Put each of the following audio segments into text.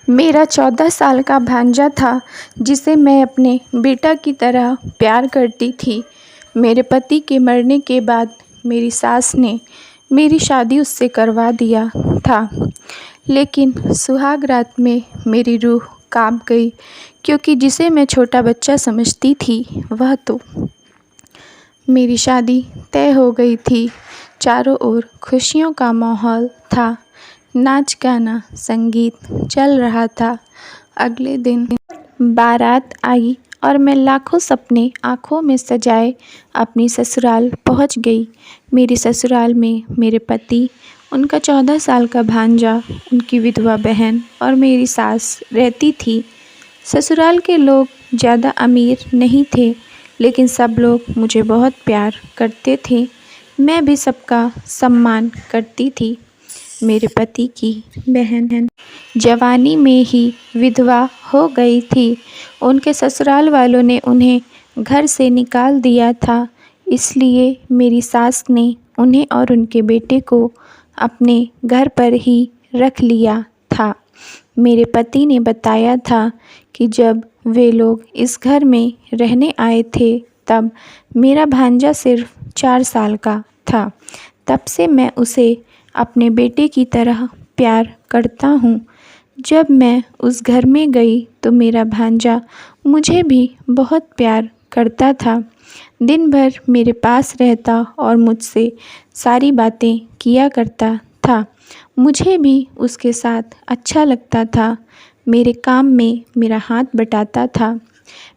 मेरा 14 साल का भांजा था जिसे मैं अपने बेटा की तरह प्यार करती थी। मेरे पति के मरने के बाद मेरी सास ने मेरी शादी उससे करवा दिया था, लेकिन सुहाग रात में मेरी रूह कांप गई, क्योंकि जिसे मैं छोटा बच्चा समझती थी वह तो मेरी शादी तय हो गई थी। चारों ओर खुशियों का माहौल था, नाच गाना संगीत चल रहा था। अगले दिन बारात आई और मैं लाखों सपने आँखों में सजाए अपनी ससुराल पहुंच गई। मेरे ससुराल में मेरे पति, उनका 14 साल का भांजा, उनकी विधवा बहन और मेरी सास रहती थी। ससुराल के लोग ज़्यादा अमीर नहीं थे, लेकिन सब लोग मुझे बहुत प्यार करते थे। मैं भी सबका सम्मान करती थी। मेरे पति की बहन जवानी में ही विधवा हो गई थी। उनके ससुराल वालों ने उन्हें घर से निकाल दिया था, इसलिए मेरी सास ने उन्हें और उनके बेटे को अपने घर पर ही रख लिया था। मेरे पति ने बताया था कि जब वे लोग इस घर में रहने आए थे, तब मेरा भांजा सिर्फ 4 साल का था। तब से मैं उसे अपने बेटे की तरह प्यार करता हूँ। जब मैं उस घर में गई तो मेरा भांजा मुझे भी बहुत प्यार करता था। दिन भर मेरे पास रहता और मुझसे सारी बातें किया करता था। मुझे भी उसके साथ अच्छा लगता था। मेरे काम में मेरा हाथ बटाता था।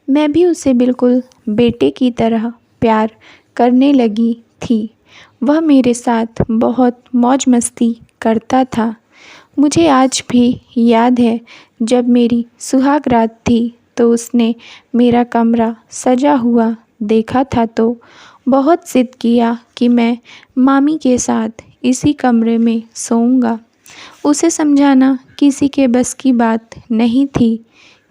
मैं भी उसे बिल्कुल बेटे की तरह प्यार करने लगी थी। वह मेरे साथ बहुत मौज मस्ती करता था। मुझे आज भी याद है, जब मेरी सुहाग रात थी तो उसने मेरा कमरा सजा हुआ देखा था तो बहुत ज़िद किया कि मैं मामी के साथ इसी कमरे में सोऊंगा। उसे समझाना किसी के बस की बात नहीं थी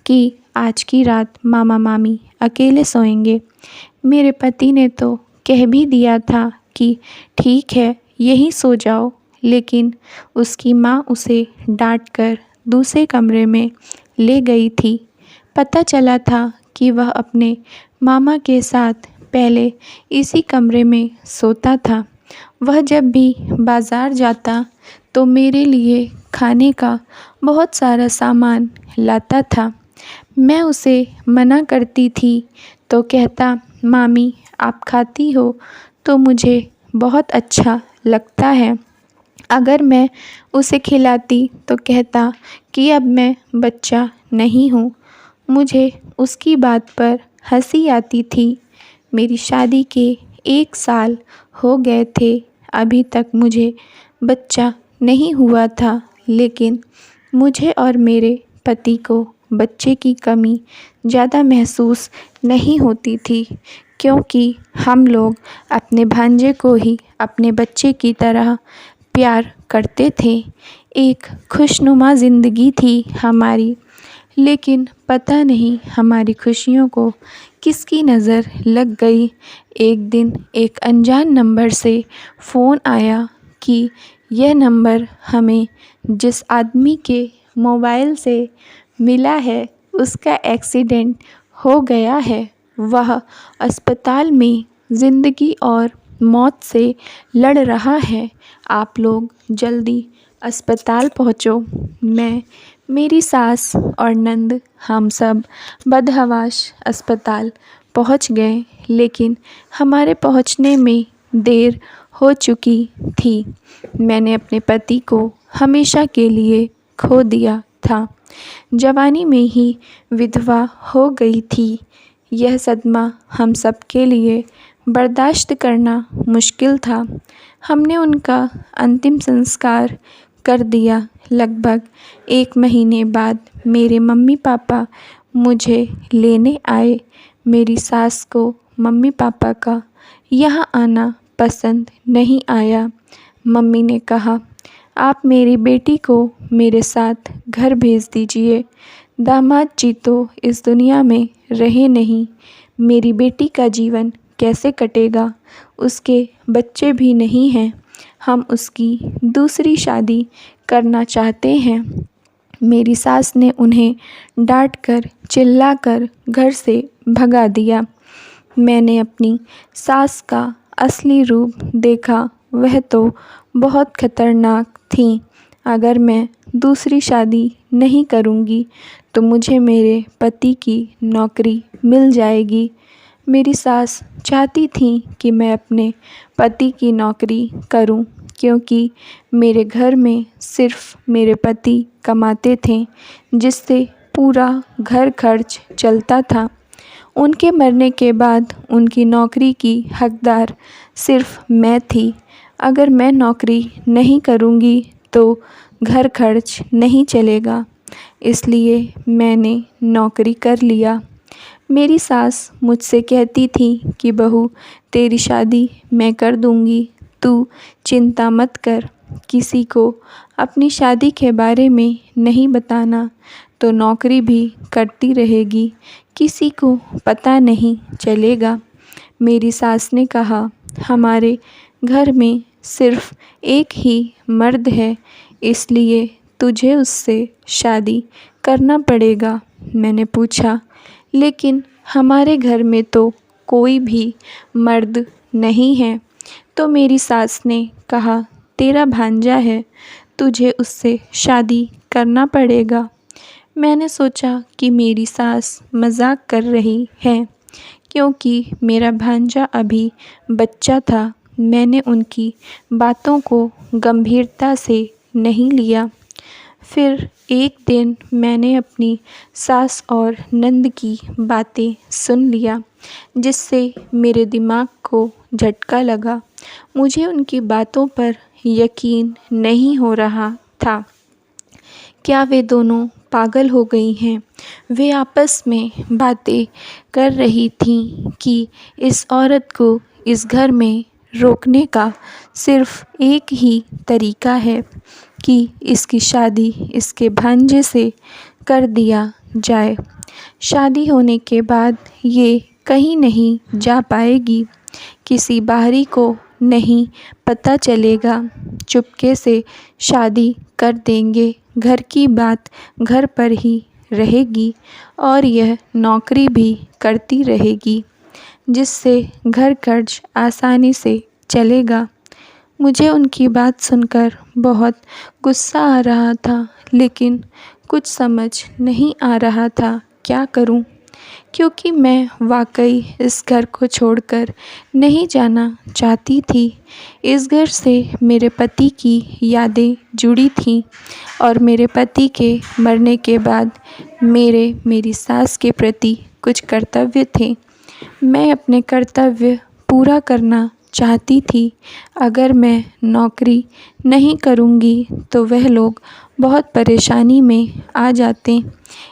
कि आज की रात मामा मामी अकेले सोएंगे। मेरे पति ने तो कह भी दिया था कि ठीक है, यहीं सो जाओ, लेकिन उसकी माँ उसे डांटकर दूसरे कमरे में ले गई थी। पता चला था कि वह अपने मामा के साथ पहले इसी कमरे में सोता था। वह जब भी बाज़ार जाता तो मेरे लिए खाने का बहुत सारा सामान लाता था। मैं उसे मना करती थी तो कहता, मामी आप खाती हो तो मुझे बहुत अच्छा लगता है। अगर मैं उसे खिलाती तो कहता कि अब मैं बच्चा नहीं हूँ। मुझे उसकी बात पर हंसी आती थी। मेरी शादी के 1 साल हो गए थे। अभी तक मुझे बच्चा नहीं हुआ था, लेकिन मुझे और मेरे पति को बच्चे की कमी ज़्यादा महसूस नहीं होती थी, क्योंकि हम लोग अपने भांजे को ही अपने बच्चे की तरह प्यार करते थे। एक खुशनुमा ज़िंदगी थी हमारी, लेकिन पता नहीं हमारी खुशियों को किसकी नज़र लग गई। एक दिन एक अनजान नंबर से फ़ोन आया कि यह नंबर हमें जिस आदमी के मोबाइल से मिला है उसका एक्सीडेंट हो गया है। वह अस्पताल में ज़िंदगी और मौत से लड़ रहा है। आप लोग जल्दी अस्पताल पहुँचो। मैं, मेरी सास और नंद हम सब बदहवास अस्पताल पहुँच गए, लेकिन हमारे पहुँचने में देर हो चुकी थी। मैंने अपने पति को हमेशा के लिए खो दिया था। जवानी में ही विधवा हो गई थी। यह सदमा हम सब के लिए बर्दाश्त करना मुश्किल था। हमने उनका अंतिम संस्कार कर दिया। लगभग 1 महीने बाद मेरे मम्मी पापा मुझे लेने आए। मेरी सास को मम्मी पापा का यहाँ आना पसंद नहीं आया। मम्मी ने कहा, आप मेरी बेटी को मेरे साथ घर भेज दीजिए। दामाद जी तो इस दुनिया में रहे नहीं। मेरी बेटी का जीवन कैसे कटेगा? उसके बच्चे भी नहीं हैं। हम उसकी दूसरी शादी करना चाहते हैं। मेरी सास ने उन्हें डांटकर चिल्लाकर घर से भगा दिया। मैंने अपनी सास का असली रूप देखा, वह तो बहुत खतरनाक थी। अगर मैं दूसरी शादी नहीं करूँगी तो मुझे मेरे पति की नौकरी मिल जाएगी। मेरी सास चाहती थी कि मैं अपने पति की नौकरी करूं, क्योंकि मेरे घर में सिर्फ मेरे पति कमाते थे, जिससे पूरा घर खर्च चलता था। उनके मरने के बाद उनकी नौकरी की हकदार सिर्फ मैं थी। अगर मैं नौकरी नहीं करूँगी तो घर खर्च नहीं चलेगा, इसलिए मैंने नौकरी कर लिया। मेरी सास मुझसे कहती थी कि बहू, तेरी शादी मैं कर दूँगी, तू चिंता मत कर। किसी को अपनी शादी के बारे में नहीं बताना तो नौकरी भी करती रहेगी, किसी को पता नहीं चलेगा। मेरी सास ने कहा, हमारे घर में सिर्फ एक ही मर्द है, इसलिए तुझे उससे शादी करना पड़ेगा। मैंने पूछा, लेकिन हमारे घर में तो कोई भी मर्द नहीं है। तो मेरी सास ने कहा, तेरा भांजा है, तुझे उससे शादी करना पड़ेगा। मैंने सोचा कि मेरी सास मजाक कर रही है, क्योंकि मेरा भांजा अभी बच्चा था। मैंने उनकी बातों को गंभीरता से नहीं लिया। फिर एक दिन मैंने अपनी सास और नंद की बातें सुन लिया, जिससे मेरे दिमाग को झटका लगा। मुझे उनकी बातों पर यकीन नहीं हो रहा था। क्या वे दोनों पागल हो गई हैं? वे आपस में बातें कर रही थीं कि इस औरत को इस घर में रोकने का सिर्फ एक ही तरीका है कि इसकी शादी इसके भांजे से कर दिया जाए। शादी होने के बाद ये कहीं नहीं जा पाएगी, किसी बाहरी को नहीं पता चलेगा, चुपके से शादी कर देंगे, घर की बात घर पर ही रहेगी और यह नौकरी भी करती रहेगी, जिससे घर खर्च आसानी से चलेगा। मुझे उनकी बात सुनकर बहुत गुस्सा आ रहा था, लेकिन कुछ समझ नहीं आ रहा था क्या करूं, क्योंकि मैं वाकई इस घर को छोड़कर नहीं जाना चाहती थी। इस घर से मेरे पति की यादें जुड़ी थीं और मेरे पति के मरने के बाद मेरी सास के प्रति कुछ कर्तव्य थे। मैं अपने कर्तव्य पूरा करना चाहती थी। अगर मैं नौकरी नहीं करूँगी तो वह लोग बहुत परेशानी में आ जाते।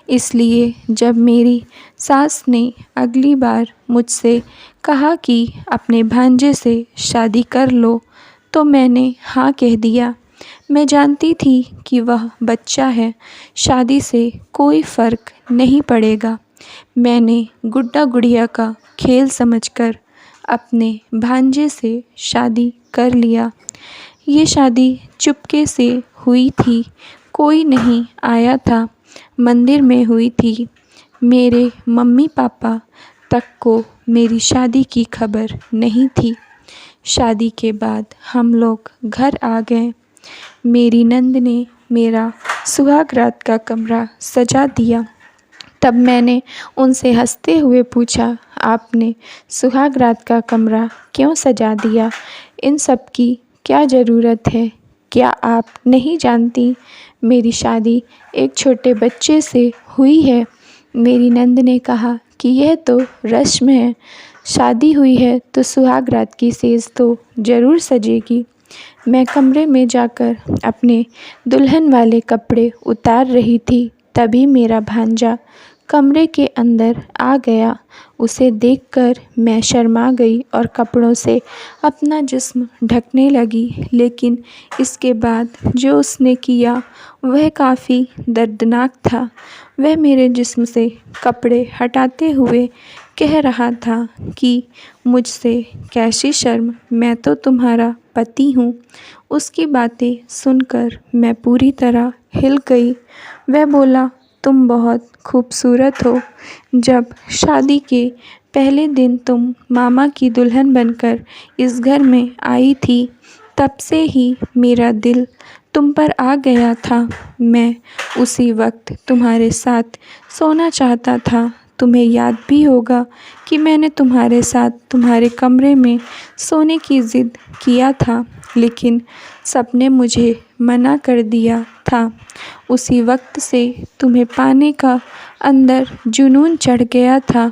इसलिए जब मेरी सास ने अगली बार मुझसे कहा कि अपने भांजे से शादी कर लो, तो मैंने हाँ कह दिया। मैं जानती थी कि वह बच्चा है, शादी से कोई फ़र्क नहीं पड़ेगा। मैंने गुड्डा गुड़िया का खेल समझकर अपने भांजे से शादी कर लिया। ये शादी चुपके से हुई थी, कोई नहीं आया था, मंदिर में हुई थी। मेरे मम्मी पापा तक को मेरी शादी की खबर नहीं थी। शादी के बाद हम लोग घर आ गए। मेरी नंद ने मेरा सुहाग रात का कमरा सजा दिया। तब मैंने उनसे हंसते हुए पूछा, आपने सुहाग रात का कमरा क्यों सजा दिया? इन सब की क्या ज़रूरत है? क्या आप नहीं जानती मेरी शादी एक छोटे बच्चे से हुई है? मेरी नंद ने कहा कि यह तो रस्म है, शादी हुई है तो सुहाग रात की सेज तो ज़रूर सजेगी। मैं कमरे में जाकर अपने दुल्हन वाले कपड़े उतार रही थी, तभी मेरा भांजा कमरे के अंदर आ गया। उसे देखकर मैं शर्मा गई और कपड़ों से अपना जिस्म ढकने लगी, लेकिन इसके बाद जो उसने किया वह काफ़ी दर्दनाक था। वह मेरे जिस्म से कपड़े हटाते हुए कह रहा था कि मुझसे कैसी शर्म, मैं तो तुम्हारा पति हूँ। उसकी बातें सुनकर मैं पूरी तरह हिल गई। वह बोला, तुम बहुत खूबसूरत हो। जब शादी के पहले दिन तुम मामा की दुल्हन बनकर इस घर में आई थी, तब से ही मेरा दिल तुम पर आ गया था। मैं उसी वक्त तुम्हारे साथ सोना चाहता था। तुम्हें याद भी होगा कि मैंने तुम्हारे साथ तुम्हारे कमरे में सोने की ज़िद किया था, लेकिन सबने मुझे मना कर दिया था। उसी वक्त से तुम्हें पाने का अंदर जुनून चढ़ गया था।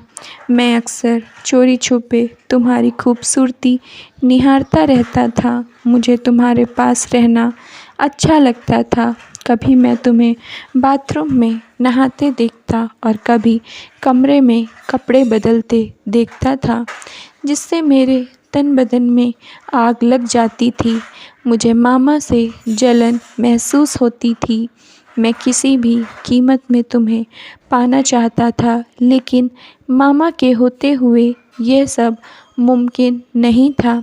मैं अक्सर चोरी छुपे तुम्हारी खूबसूरती निहारता रहता था। मुझे तुम्हारे पास रहना अच्छा लगता था। कभी मैं तुम्हें बाथरूम में नहाते देखता और कभी कमरे में कपड़े बदलते देखता था, जिससे मेरे तन बदन में आग लग जाती थी। मुझे मामा से जलन महसूस होती थी। मैं किसी भी कीमत में तुम्हें पाना चाहता था, लेकिन मामा के होते हुए यह सब मुमकिन नहीं था।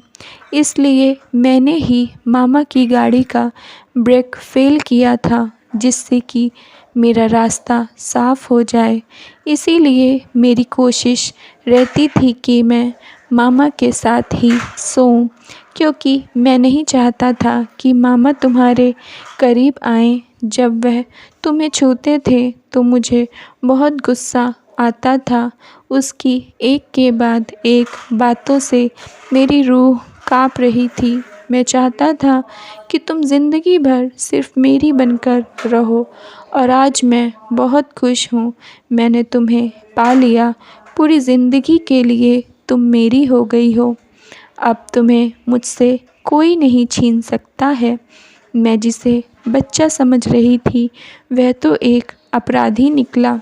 इसलिए मैंने ही मामा की गाड़ी का ब्रेक फेल किया था, जिससे कि मेरा रास्ता साफ़ हो जाए। इसीलिए मेरी कोशिश रहती थी कि मैं मामा के साथ ही सोऊं, क्योंकि मैं नहीं चाहता था कि मामा तुम्हारे करीब आएं। जब वह तुम्हें छूते थे तो मुझे बहुत गुस्सा आता था। उसकी एक के बाद एक बातों से मेरी रूह काँप रही थी। मैं चाहता था कि तुम ज़िंदगी भर सिर्फ़ मेरी बनकर रहो, और आज मैं बहुत खुश हूँ। मैंने तुम्हें पा लिया। पूरी ज़िंदगी के लिए तुम मेरी हो गई हो। अब तुम्हें मुझसे कोई नहीं छीन सकता है। मैं जिसे बच्चा समझ रही थी, वह तो एक अपराधी निकला।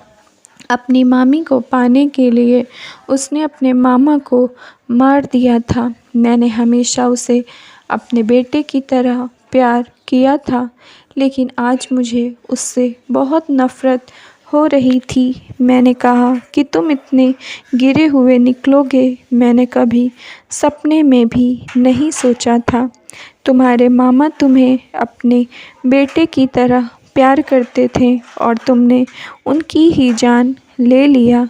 अपनी मामी को पाने के लिए उसने अपने मामा को मार दिया था। मैंने हमेशा उसे अपने बेटे की तरह प्यार किया था, लेकिन आज मुझे उससे बहुत नफ़रत हो रही थी। मैंने कहा कि तुम इतने गिरे हुए निकलोगे, मैंने कभी सपने में भी नहीं सोचा था। तुम्हारे मामा तुम्हें अपने बेटे की तरह प्यार करते थे और तुमने उनकी ही जान ले लिया।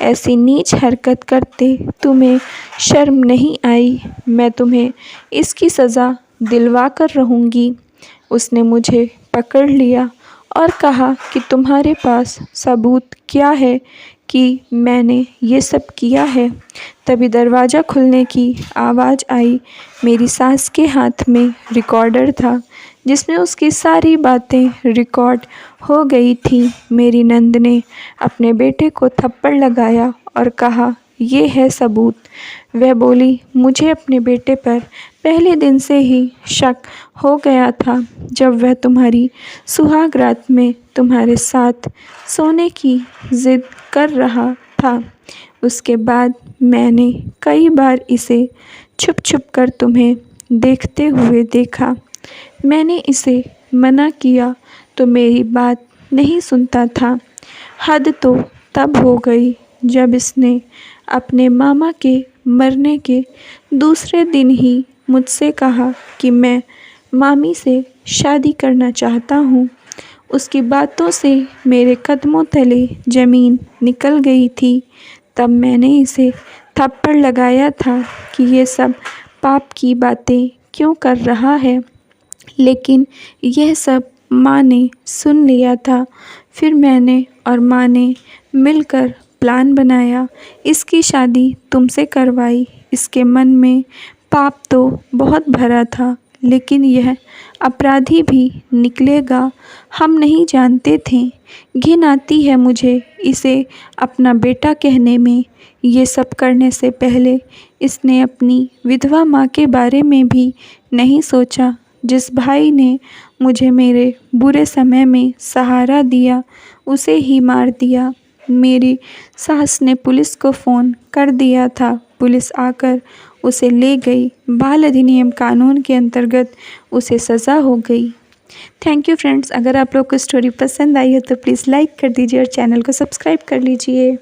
ऐसी नीच हरकत करते तुम्हें शर्म नहीं आई? मैं तुम्हें इसकी सज़ा दिलवा कर रहूँगी। उसने मुझे पकड़ लिया और कहा कि तुम्हारे पास सबूत क्या है कि मैंने ये सब किया है। तभी दरवाज़ा खुलने की आवाज़ आई। मेरी सास के हाथ में रिकॉर्डर था, जिसमें उसकी सारी बातें रिकॉर्ड हो गई थी। मेरी नंद ने अपने बेटे को थप्पड़ लगाया और कहा, ये है सबूत। वह बोली, मुझे अपने बेटे पर पहले दिन से ही शक हो गया था, जब वह तुम्हारी सुहाग रात में तुम्हारे साथ सोने की ज़िद कर रहा था। उसके बाद मैंने कई बार इसे छुप छुप कर तुम्हें देखते हुए देखा। मैंने इसे मना किया तो मेरी बात नहीं सुनता था। हद तो तब हो गई जब इसने अपने मामा के मरने के दूसरे दिन ही मुझसे कहा कि मैं मामी से शादी करना चाहता हूँ। उसकी बातों से मेरे कदमों तले ज़मीन निकल गई थी। तब मैंने इसे थप्पड़ लगाया था कि ये सब पाप की बातें क्यों कर रहा है, लेकिन यह सब माँ ने सुन लिया था। फिर मैंने और माँ ने मिलकर प्लान बनाया, इसकी शादी तुमसे करवाई। इसके मन में पाप तो बहुत भरा था, लेकिन यह अपराधी भी निकलेगा, हम नहीं जानते थे। घिन आती है मुझे इसे अपना बेटा कहने में। ये सब करने से पहले इसने अपनी विधवा माँ के बारे में भी नहीं सोचा। जिस भाई ने मुझे मेरे बुरे समय में सहारा दिया, उसे ही मार दिया। मेरी सास ने पुलिस को फ़ोन कर दिया था। पुलिस आकर उसे ले गई। बाल अधिनियम कानून के अंतर्गत उसे सज़ा हो गई। Thank you friends. अगर आप लोग को स्टोरी पसंद आई हो तो प्लीज़ लाइक कर दीजिए और चैनल को सब्सक्राइब कर लीजिए।